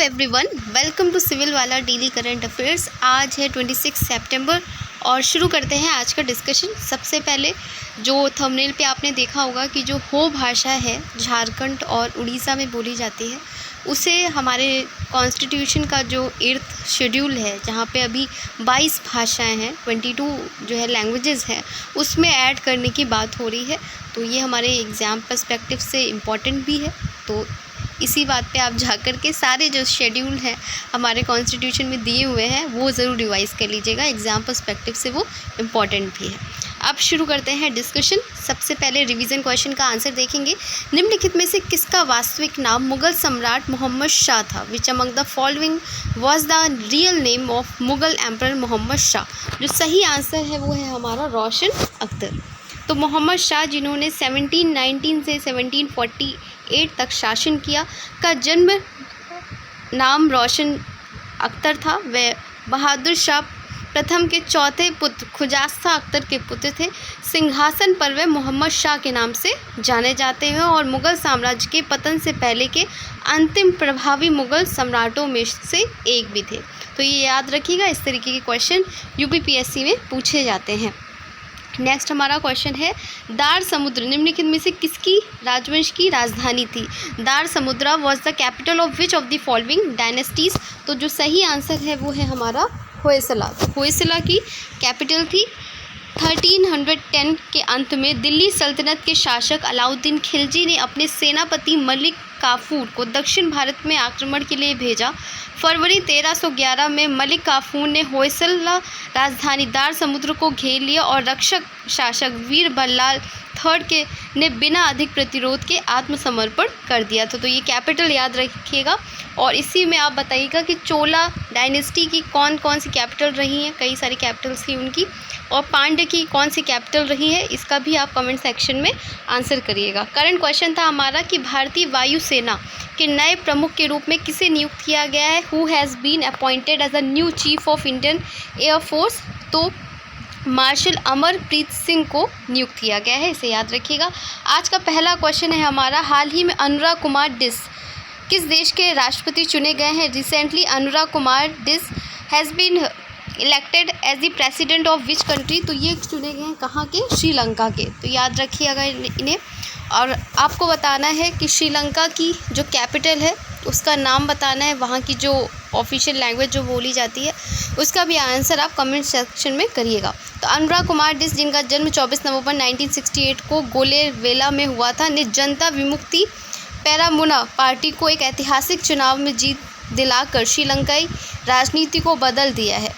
Everyone, welcome to civil वाला daily current affairs. आज है 26 सितंबर और शुरू करते हैं आज का डिस्कशन। सबसे पहले जो थंबनेल पे आपने देखा होगा कि जो हो भाषा है झारखंड और उड़ीसा में बोली जाती है, उसे हमारे कॉन्स्टिट्यूशन का जो 8th शेड्यूल है, जहाँ पे अभी 22 भाषाएं हैं, 22 जो है लैंग्वेजेस हैं, उसमें ऐड करने की बात हो रही है। तो ये हमारे एग्ज़ाम पर्सपेक्टिव से इम्पॉर्टेंट भी है। तो इसी बात पे आप जा कर के सारे जो शेड्यूल हैं हमारे कॉन्स्टिट्यूशन में दिए हुए हैं वो ज़रूर रिवाइज़ कर लीजिएगा, एग्ज़ाम पर्सपेक्टिव से वो इम्पॉर्टेंट भी है। अब शुरू करते हैं डिस्कशन। सबसे पहले रिवीजन क्वेश्चन का आंसर देखेंगे। निम्नलिखित में से किसका वास्तविक नाम मुग़ल सम्राट मोहम्मद शाह था? Which among the following was the real name of Mughal emperor Mohammad Shah? जो सही आंसर है वो है हमारा रोशन अख्तर। तो मोहम्मद शाह, जिन्होंने 1719 से 1748 तक शासन किया, का जन्म नाम रोशन अख्तर था। वह बहादुर शाह प्रथम के चौथे पुत्र खुजास्ता अख्तर के पुत्र थे। सिंहासन पर वे मोहम्मद शाह के नाम से जाने जाते हैं और मुग़ल साम्राज्य के पतन से पहले के अंतिम प्रभावी मुग़ल सम्राटों में से एक भी थे। तो ये याद रखिएगा, इस तरीके के क्वेश्चन यूपीपीएससी में पूछे जाते हैं। नेक्स्ट हमारा क्वेश्चन है, दार समुद्र निम्नलिखित में से किसकी राजवंश की राजधानी थी? दार समुद्रा was the capital of which of the following dynasties? तो जो सही आंसर है वो है हमारा होयसला। तो होयसला की कैपिटल थी। 1310 के अंत में दिल्ली सल्तनत के शासक अलाउद्दीन खिलजी ने अपने सेनापति मलिक काफूर को दक्षिण भारत में आक्रमण के लिए भेजा। फरवरी 1311 में मलिक काफूर ने होयसला राजधानी दार समुद्र को घेर लिया और रक्षक शासक वीर बल्लाल थर्ड के ने बिना अधिक प्रतिरोध के आत्मसमर्पण कर दिया था। तो ये कैपिटल याद रखिएगा। और इसी में आप बताइएगा कि चोला डायनेस्टी की कौन कौन सी कैपिटल रही हैं, कई सारी कैपिटल्स थी उनकी, और पांड्य की कौन सी कैपिटल रही है, इसका भी आप कमेंट सेक्शन में आंसर करिएगा। करंट क्वेश्चन था हमारा कि भारतीय वायुसेना के नए प्रमुख के रूप में किसे नियुक्त किया गया है? Who has been appointed as a new chief of Indian air force? तो मार्शल अमरप्रीत सिंह को नियुक्त किया गया है, इसे याद रखिएगा। आज का पहला क्वेश्चन है हमारा, हाल ही में अनुराग कुमार डिस किस देश के राष्ट्रपति चुने गए हैं? रिसेंटली अनुराग कुमार डिस has been elected as the president of which country? तो ये चुने गए हैं कहाँ के? श्रीलंका के। तो याद रखिएगा इन्हें। और आपको बताना है कि श्रीलंका की जो कैपिटल है उसका नाम बताना है, वहाँ की जो ऑफिशियल लैंग्वेज जो बोली जाती है उसका भी आंसर आप कमेंट सेक्शन में करिएगा। तो अनुराग कुमार डिस, जिनका जन्म 24 नवंबर 1968 को गोलेवेला में हुआ था, ने जनता विमुक्ति पेरामुना पार्टी को एक ऐतिहासिक चुनाव में जीत दिलाकर श्रीलंकाई राजनीति को बदल दिया है।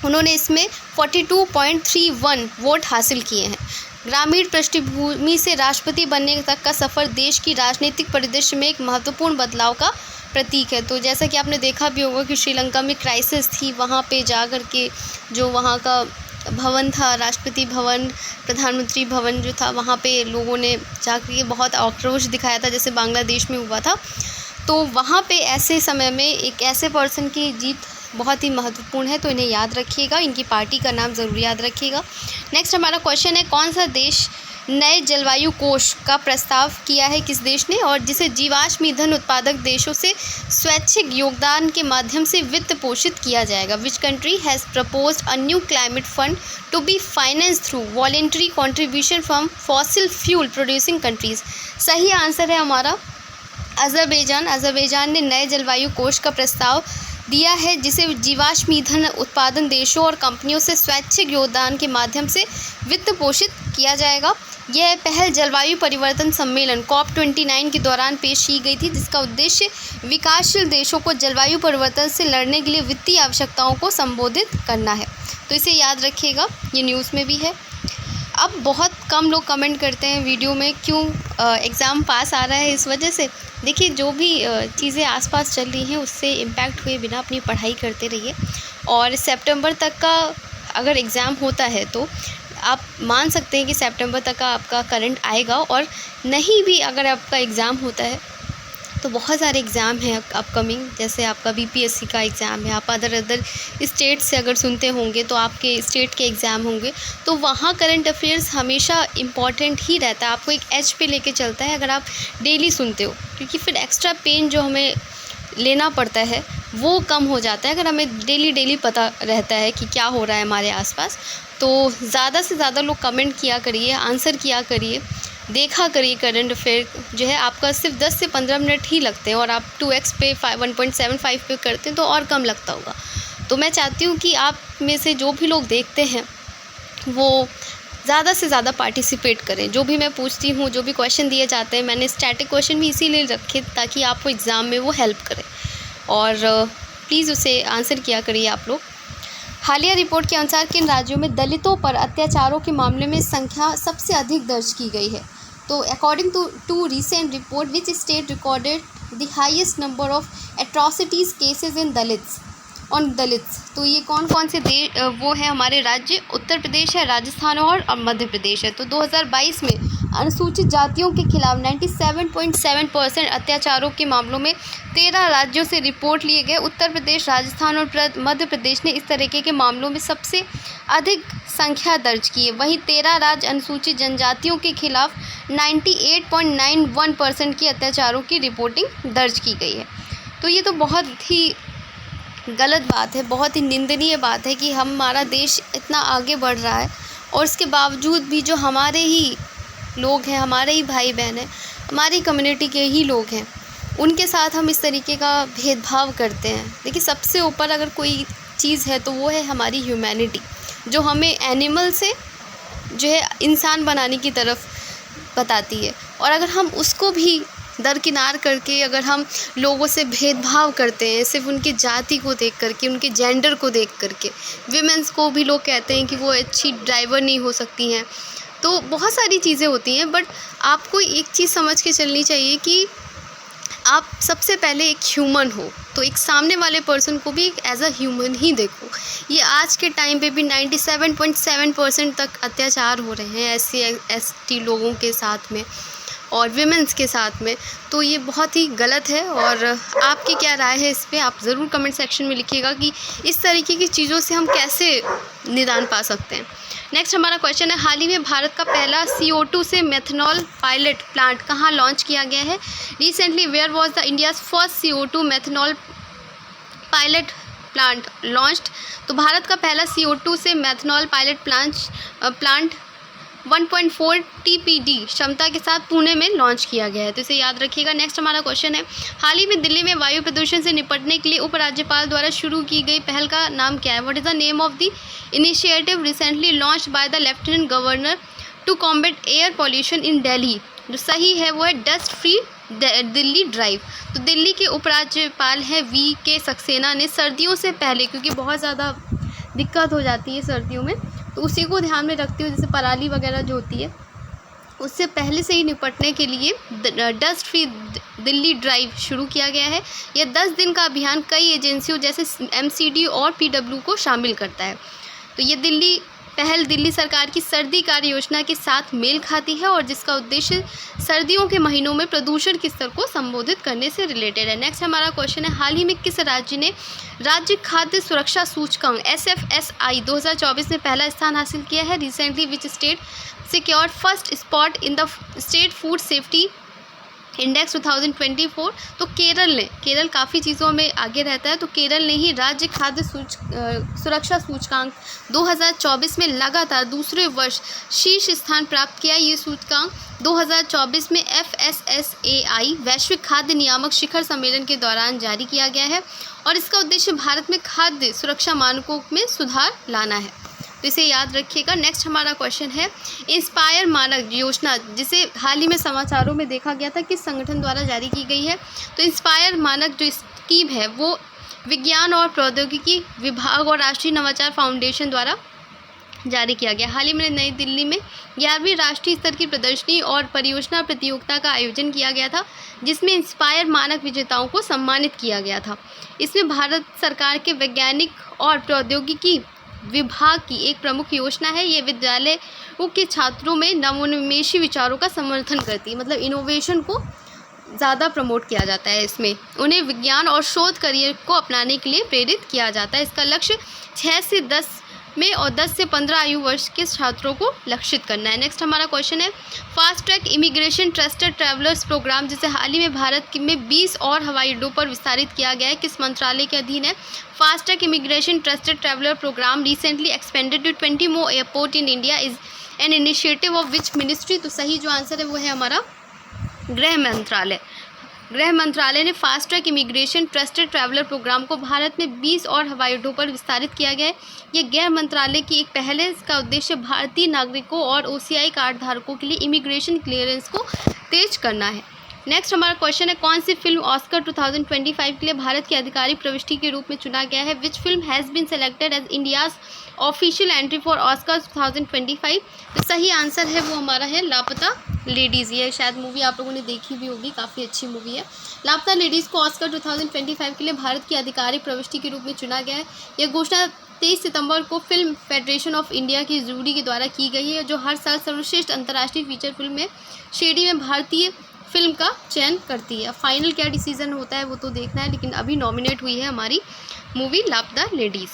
उन्होंने इसमें 42.31 वोट हासिल किए हैं। ग्रामीण पृष्ठभूमि से राष्ट्रपति बनने तक का सफ़र देश की राजनीतिक परिदृश्य में एक महत्वपूर्ण बदलाव का प्रतीक है। तो जैसा कि आपने देखा भी होगा कि श्रीलंका में क्राइसिस थी, वहाँ पे जा कर के जो वहाँ का भवन था, राष्ट्रपति भवन, प्रधानमंत्री भवन जो था, वहाँ पे लोगों ने जाकर के बहुत आक्रोश दिखाया था, जैसे बांग्लादेश में हुआ था। तो वहाँ पे ऐसे समय में एक ऐसे पर्सन की जीत बहुत ही महत्वपूर्ण है, तो इन्हें याद रखिएगा, इनकी पार्टी का नाम ज़रूर याद रखिएगा। नेक्स्ट हमारा क्वेश्चन है, कौन सा देश नए जलवायु कोष का प्रस्ताव किया है? किस देश ने? और जिसे जीवाश्म ईंधन उत्पादक देशों से स्वैच्छिक योगदान के माध्यम से वित्त पोषित किया जाएगा? Which country has proposed a new climate fund to be finance through voluntary contribution from fossil fuel producing countries? सही आंसर है हमारा अज़रबैजान। अज़रबैजान ने नए जलवायु कोष का प्रस्ताव दिया है, जिसे जीवाश्म ईंधन उत्पादन देशों और कंपनियों से स्वैच्छिक योगदान के माध्यम से वित्त पोषित किया जाएगा। यह पहल जलवायु परिवर्तन सम्मेलन COP29 के दौरान पेश की गई थी, जिसका उद्देश्य विकासशील देशों को जलवायु परिवर्तन से लड़ने के लिए वित्तीय आवश्यकताओं को संबोधित करना है। तो इसे याद रखिएगा, ये न्यूज़ में भी है। अब बहुत कम लोग कमेंट करते हैं वीडियो में, क्यों एग्ज़ाम पास आ रहा है, इस वजह से। देखिए, जो भी चीज़ें आसपास चल रही हैं उससे इम्पैक्ट हुए बिना अपनी पढ़ाई करते रहिए। और सितंबर तक का अगर एग्ज़ाम होता है तो आप मान सकते हैं कि सितंबर तक का आपका करंट आएगा। और नहीं भी अगर आपका एग्ज़ाम होता है तो बहुत सारे एग्ज़ाम हैं अपकमिंग, जैसे आपका बीपीएससी का एग्ज़ाम है, आप अदर स्टेट से अगर सुनते होंगे तो आपके स्टेट के एग्ज़ाम होंगे, तो वहाँ करंट अफेयर्स हमेशा इम्पॉर्टेंट ही रहता है, आपको एक एज पे लेके चलता है अगर आप डेली सुनते हो, क्योंकि फिर एक्स्ट्रा पेन जो हमें लेना पड़ता है वो कम हो जाता है अगर हमें डेली पता रहता है कि क्या हो रहा है हमारे आसपास। तो ज़्यादा से ज़्यादा लोग कमेंट किया करिए, आंसर किया करिए, देखा करिए करंट अफेयर जो है आपका सिर्फ 10 से 15 मिनट ही लगते हैं और आप 2x पे 1.75 पे करते हैं तो और कम लगता होगा। तो मैं चाहती हूँ कि आप में से जो भी लोग देखते हैं वो ज़्यादा से ज़्यादा पार्टिसिपेट करें। जो भी मैं पूछती हूँ, जो भी क्वेश्चन दिए जाते हैं, मैंने स्टैटिक क्वेश्चन भी इसीलिए रखे ताकि आपको एग्ज़ाम में वो हेल्प करे और प्लीज़ उसे आंसर किया करिए आप लोग। हालिया रिपोर्ट के अनुसार किन राज्यों में दलितों पर अत्याचारों के मामले में संख्या सबसे अधिक दर्ज की गई है? तो according to recent report which state recorded the highest number of atrocities cases in Dalits. तो ये कौन कौन से वो है हमारे राज्य? उत्तर प्रदेश है, राजस्थान और मध्य प्रदेश है। तो 2022 में अनुसूचित जातियों के खिलाफ 97.7% अत्याचारों के मामलों में 13 राज्यों से रिपोर्ट लिए गए। उत्तर प्रदेश, राजस्थान और मध्य प्रदेश ने इस तरीके के मामलों में सबसे अधिक संख्या दर्ज की है। वहीं 13 राज्य अनुसूचित जनजातियों के खिलाफ 98.91% की अत्याचारों की रिपोर्टिंग दर्ज की गई है। तो ये तो बहुत ही गलत बात है, बहुत ही निंदनीय बात है कि हमारा देश इतना आगे बढ़ रहा है और इसके बावजूद भी जो हमारे ही लोग हैं, हमारे ही भाई बहन हैं, हमारी कम्युनिटी के ही लोग हैं, उनके साथ हम इस तरीके का भेदभाव करते हैं। देखिए, सबसे ऊपर अगर कोई चीज़ है तो वो है हमारी ह्यूमैनिटी, जो हमें एनिमल से जो है इंसान बनाने की तरफ बताती है। और अगर हम उसको भी दरकिनार करके अगर हम लोगों से भेदभाव करते हैं सिर्फ उनकी जाति को देख करके, उनके जेंडर को देख करके, विमेंस को भी लोग कहते हैं कि वो अच्छी ड्राइवर नहीं हो सकती हैं, तो बहुत सारी चीज़ें होती हैं। बट आपको एक चीज़ समझ के चलनी चाहिए कि आप सबसे पहले एक ह्यूमन हो, तो एक सामने वाले पर्सन को भी एक एज अ ह्यूमन ही देखो। ये आज के टाइम पे भी 97.7% तक अत्याचार हो रहे हैं SC/ST लोगों के साथ में और विमेंस के साथ में, तो ये बहुत ही गलत है। और आपकी क्या राय है इस पे आप ज़रूर कमेंट सेक्शन में लिखिएगा कि इस तरीके की चीज़ों से हम कैसे निदान पा सकते हैं। नेक्स्ट हमारा क्वेश्चन है, हाल ही में भारत का पहला CO2 से मेथनॉल पायलट प्लांट कहाँ लॉन्च किया गया है? Recently where was the India's first CO2 methanol pilot plant launched? तो भारत का पहला CO2 से मेथनॉल पायलट प्लांट 1.4 TPD क्षमता के साथ पुणे में लॉन्च किया गया है, तो इसे याद रखिएगा। नेक्स्ट हमारा क्वेश्चन है, हाल ही में दिल्ली में वायु प्रदूषण से निपटने के लिए उपराज्यपाल द्वारा शुरू की गई पहल का नाम क्या है? What is the name of the initiative recently launched by the lieutenant governor to combat air pollution in Delhi? जो सही है वो है डस्ट फ्री दिल्ली ड्राइव। तो दिल्ली के उपराज्यपाल हैं VK सक्सेना ने सर्दियों से पहले, क्योंकि बहुत ज़्यादा दिक्कत हो जाती है सर्दियों में, तो उसी को ध्यान में रखते हुए, जैसे पराली वगैरह जो होती है उससे पहले से ही निपटने के लिए डस्ट फ्री दिल्ली ड्राइव शुरू किया गया है। यह 10 दिन का अभियान कई एजेंसियों जैसे MCD और PW को शामिल करता है। तो ये पहल दिल्ली सरकार की सर्दी कार्य योजना के साथ मेल खाती है और जिसका उद्देश्य सर्दियों के महीनों में प्रदूषण के स्तर को संबोधित करने से रिलेटेड है। नेक्स्ट हमारा क्वेश्चन है, हाल ही में किस राज्य ने राज्य खाद्य सुरक्षा सूचकांक SFSI 2024 में पहला स्थान हासिल किया है? Recently which state secured first spot in the state food safety index 2024? तो केरल काफ़ी चीज़ों में आगे रहता है, तो केरल ने ही राज्य खाद्य सुरक्षा सूचकांक 2024 में लगातार दूसरे वर्ष शीर्ष स्थान प्राप्त किया। ये सूचकांक 2024 में FSSAI वैश्विक खाद्य नियामक शिखर सम्मेलन के दौरान जारी किया गया है और इसका उद्देश्य भारत में खाद्य सुरक्षा मानकों में सुधार लाना है, तो इसे याद रखिएगा। नेक्स्ट हमारा क्वेश्चन है, इंस्पायर मानक योजना जिसे हाल ही में समाचारों में देखा गया था किस संगठन द्वारा जारी की गई है? तो इंस्पायर मानक जो स्कीम है वो विज्ञान और प्रौद्योगिकी विभाग और राष्ट्रीय नवाचार फाउंडेशन द्वारा जारी किया गया। हाल ही में नई दिल्ली में 11वीं राष्ट्रीय स्तर की प्रदर्शनी और परियोजना प्रतियोगिता का आयोजन किया गया था जिसमें इंस्पायर मानक विजेताओं को सम्मानित किया गया था। इसमें भारत सरकार के वैज्ञानिक और प्रौद्योगिकी विभाग की एक प्रमुख योजना है। ये विद्यालयों के छात्रों में नवोन्मेषी विचारों का समर्थन करती है, मतलब इनोवेशन को ज़्यादा प्रमोट किया जाता है। इसमें उन्हें विज्ञान और शोध करियर को अपनाने के लिए प्रेरित किया जाता है। इसका लक्ष्य 6 से 10 में और 10 से 15 आयु वर्ष के छात्रों को लक्षित करना है। नेक्स्ट हमारा क्वेश्चन है fast track immigration trusted travellers programme जिसे हाल ही में भारत में 20 और हवाई अड्डों पर विस्तारित किया गया है, किस मंत्रालय के अधीन है? Fast track immigration trusted traveller programme recently expanded to 20 more airport in India is an initiative of which ministry? तो सही जो आंसर है वो है हमारा गृह मंत्रालय। गृह मंत्रालय ने fast track immigration trusted traveller programme को भारत में 20 और हवाई अड्डों पर विस्तारित किया गया है। ये गृह मंत्रालय की एक पहल है। इसका उद्देश्य भारतीय नागरिकों और OCI कार्ड धारकों के लिए इमिग्रेशन क्लियरेंस को तेज करना है। नेक्स्ट हमारा क्वेश्चन है कौन सी फिल्म ऑस्कर 2025 के लिए भारत की आधिकारिक प्रविष्टि के रूप में चुना गया है? Which film has been selected as India's official entry for Oscar 2025? तो सही आंसर है वो हमारा है लापता लेडीज़। ये शायद मूवी आप लोगों ने देखी भी होगी, काफ़ी अच्छी मूवी है। लापता लेडीज़ को ऑस्कर 2025 के लिए भारत की आधिकारिक प्रविष्टि के रूप में चुना गया है। यह घोषणा 23 सितंबर को फिल्म फेडरेशन ऑफ इंडिया की जूरी के द्वारा की गई है, जो हर साल सर्वश्रेष्ठ अंतर्राष्ट्रीय फीचर फिल्म में श्रेणी में भारतीय फिल्म का चयन करती है। फाइनल क्या डिसीजन होता है वो तो देखना है, लेकिन अभी नॉमिनेट हुई है हमारी मूवी लापता लेडीज़।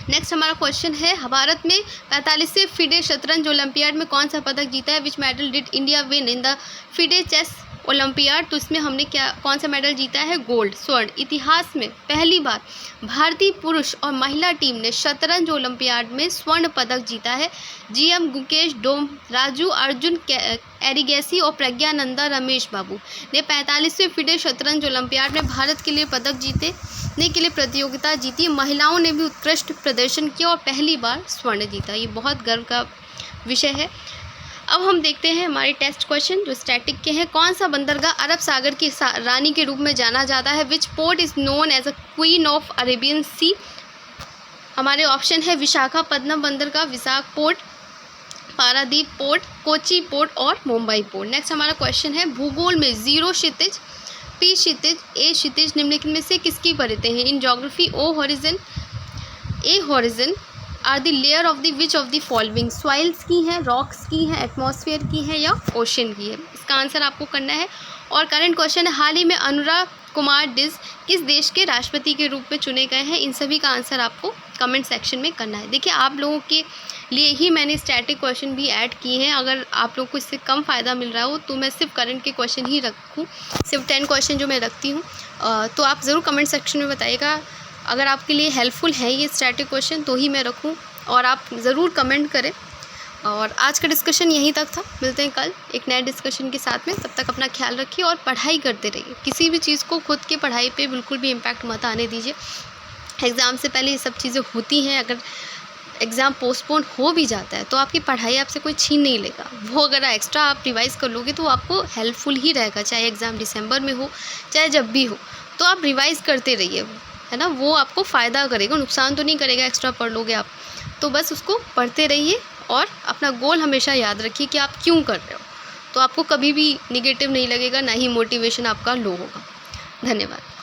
नेक्स्ट हमारा क्वेश्चन है भारत में 45वें फिडे शतरंज ओलंपियाड में कौन सा पदक जीता है? Which medal did India win in the FIDE chess Olympiad? तो इसमें हमने कौन सा मेडल जीता है? गोल्ड, स्वर्ण। इतिहास में पहली बार भारतीय पुरुष और महिला टीम ने शतरंज ओलंपियाड में स्वर्ण पदक जीता है। GM गुकेश डोम, राजू अर्जुन एरिगेसी और प्रज्ञानंदा रमेश बाबू ने 45वें फिडे शतरंज ओलंपियाड में भारत के लिए पदक जीतने के लिए प्रतियोगिता जीती। महिलाओं ने भी उत्कृष्ट प्रदर्शन किया और पहली बार स्वर्ण जीता। ये बहुत गर्व का विषय है। अब हम देखते हैं हमारे टेस्ट क्वेश्चन जो स्टैटिक के हैं। कौन सा बंदरगाह अरब सागर की रानी के रूप में जाना जाता है? Which port is known as a queen of Arabian sea? हमारे ऑप्शन है विशाखापत्तनम बंदरगाह, Visakh port, Paradip port, Kochi port और मुंबई पोर्ट। नेक्स्ट हमारा क्वेश्चन है भूगोल में 0 क्षितिज, P क्षितिज, A क्षितिज निम्नलिखित में से किसकी परिधें हैं? In geography O horizon, A horizon are the layer of the which of the following? Soils की हैं, रॉक्स की हैं, एटमॉस्फेयर की हैं या ओशन की है? इसका आंसर आपको करना है। और करंट क्वेश्चन है हाल ही में अनुराग कुमार डिस किस देश के राष्ट्रपति के रूप में चुने गए हैं? इन सभी का आंसर आपको कमेंट सेक्शन में करना है। देखिए आप लोगों के लिए ही मैंने स्टैटिक क्वेश्चन भी ऐड किए हैं। अगर आप लोग को इससे कम फ़ायदा मिल रहा हो तो मैं सिर्फ करंट के क्वेश्चन ही रखूँ, सिर्फ 10 क्वेश्चन जो मैं रखती हूँ। तो आप ज़रूर कमेंट सेक्शन में बताइएगा अगर आपके लिए हेल्पफुल है ये स्टैटिक क्वेश्चन तो ही मैं रखूँ, और आप ज़रूर कमेंट करें। और आज का डिस्कशन यहीं तक था। मिलते हैं कल एक नए डिस्कशन के साथ में। तब तक अपना ख्याल रखिए और पढ़ाई करते रहिए। किसी भी चीज़ को खुद के पढ़ाई पे बिल्कुल भी इम्पैक्ट मत आने दीजिए। एग्ज़ाम से पहले ये सब चीज़ें होती हैं। अगर एग्ज़ाम पोस्टपोन हो भी जाता है तो आपकी पढ़ाई आपसे कोई छीन नहीं लेगा। वो अगर एक्स्ट्रा आप रिवाइज़ कर लोगे तो आपको हेल्पफुल ही रहेगा, चाहे एग्ज़ाम दिसंबर में हो चाहे जब भी हो। तो आप रिवाइज़ करते रहिए, है ना, वो आपको फ़ायदा करेगा, नुकसान तो नहीं करेगा। एक्स्ट्रा पढ़ लोगे आप तो बस उसको पढ़ते रहिए और अपना गोल हमेशा याद रखिए कि आप क्यों कर रहे हो। तो आपको कभी भी निगेटिव नहीं लगेगा, ना ही मोटिवेशन आपका लो होगा। धन्यवाद।